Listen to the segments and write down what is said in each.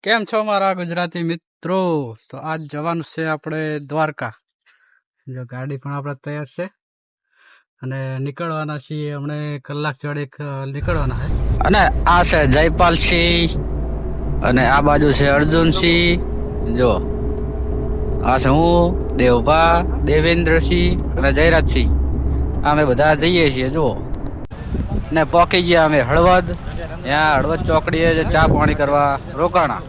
કેમ છો મારા ગુજરાતી મિત્રો? તો આજ જવાનું છે આપણે દ્વારકા. જો ગાડી પણ આપણે તૈયાર છે અને નીકળવાના છીએ. હમણે કલાક ચોડેક નીકળવાના છે. અને આ છે જયપાલસિંહ અને આ બાજુ છે અર્જુનસિંહ. જો આ છે હું, દેવભા, દેવેન્દ્રસિંહ અને જયરાજસિંહ. અમે બધા જઈએ છીએ. જો ને પોકી ગયા અમે હળવદ. ત્યાં હળવદ ચોકડીએ ચા પાણી કરવા રોકાણા.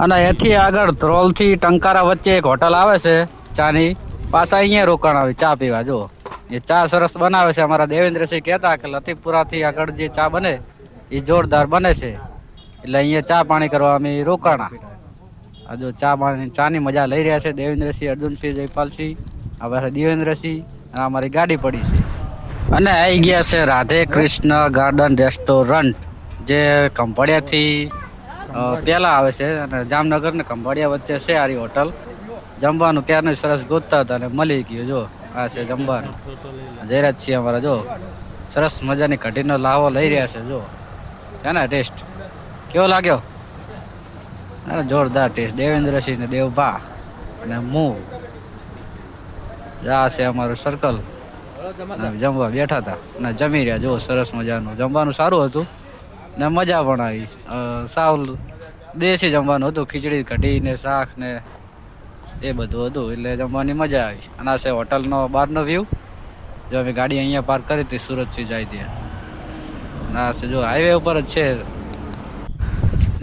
અને એથી આગળ ધ્રોલ થી ટંકારા વચ્ચે એક હોટલ આવે છે ચાની. પાછા અહીંયા રોકાણ આવે ચા પીવા. જો એ ચા સરસ બનાવે છે. અમારા દેવેન્દ્રસિંહ કહેતા કે લતીફપુરા થી આગળ જે ચા બને એ જોરદાર બને છે. એટલે અહીંયા ચા પાણી કરવા અમે રોકાણા. આ જો ચા ની મજા લઈ રહ્યા છે દેવેન્દ્રસિંહ, અર્જુનસિંહ, જયપાલસિંહ. હવે દેવેન્દ્રસિંહ અને અમારી ગાડી પડી છે. અને આવી ગયા છે રાધે કૃષ્ણ ગાર્ડન રેસ્ટોરન્ટ, જે ખંભાળિયા થી પેલા આવે છે અને જામનગર ને ખંભાળિયા વચ્ચે છે આરી હોટલ. જમવાનું ક્યારનું સરસ ગોતતા હતા અને મળી ગયું. જો આ છે જમવાનું. જયરાજ છીએ અમારા. જો સરસ મજાની કઢીનો લાવો લઈ રહ્યા છે. જો છે ને ટેસ્ટ કેવો લાગ્યો? જોરદાર ટેસ્ટ. દેવેન્દ્રસિંહ ને દેવભા અને હું આ છે અમારું સર્કલ. જમવા બેઠા હતા અને જમી રહ્યા. જો સરસ મજાનું જમવાનું સારું હતું ને મજા પણ આવી. સાવ દેશી જમવાનું હતું. ખીચડી કઢી ને શાક ને એ બધું હતું. એટલે જમવાની મજા આવી. અને આ છે હોટલનો બહારનો વ્યૂ. જો અમે ગાડી અહીંયા પાર્ક કરી હતી સુરતથી જાય ત્યાં. ના છે જો હાઈવે ઉપર જ છે.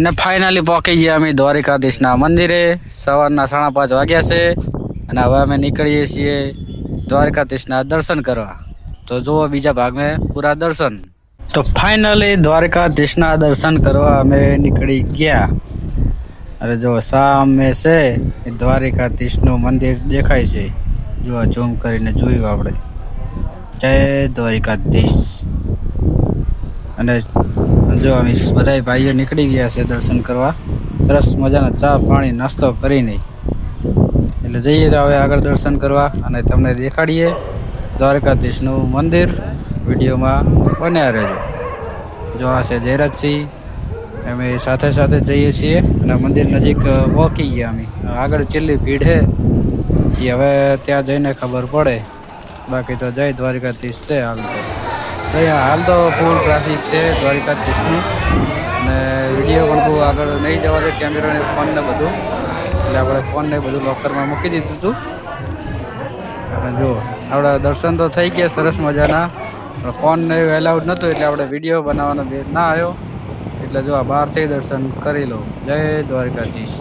ને ફાઇનલી પહોંચી ગયા અમે દ્વારિકાધીશના મંદિરે. સવારના 5:30 વાગ્યા છે અને હવે અમે નીકળીએ છીએ દ્વારકાધીશના દર્શન કરવા. તો જુઓ બીજા ભાગને પૂરા દર્શન. તો ફાઇનલી દ્વારકાધીશના દર્શન કરવા અમે નીકળી ગયા. અરે જો સામે છે એ દ્વારકાધીશનું મંદિર દેખાય છે. જો ઝૂમ કરીને જોયું આપણે. જય દ્વારકાધીશ. અને જો અમે બધા ભાઈઓ નીકળી ગયા છે દર્શન કરવા. સરસ મજાના ચા પાણી નાસ્તો કરીને એટલે જઈએ તો હવે આગળ દર્શન કરવા અને તમને દેખાડીએ દ્વારકાધીશનું મંદિર. વિડીયોમાં બન્યા રહેજો. જો આ છે જયરાજસિંહ. અમે સાથે સાથે જઈએ છીએ અને મંદિર નજીક પહોંચી ગયા. અમે આગળ છેલ્લી ભીડ છે એ હવે ત્યાં જઈને ખબર પડે. બાકી તો જય દ્વારકાધીશ છે. હાલ તો ફૂલ ટ્રાફિક છે દ્વારકાધીશનું. અને વિડીયો પણ બહુ આગળ નહીં જવા દે, કેમેરા ને ફોન ને બધું. એટલે આપણે ફોન ને બધું લોકરમાં મૂકી દીધું હતું. અને જો આપણા દર્શન તો થઈ ગયા સરસ મજાના. ફોન ને એલાઉડ નહોતું એટલે આપણે વિડીયો બનાવવાનો ના આવ્યો. એટલે જો આ બહારથી દર્શન કરી લો. જય દ્વારકાધીશ.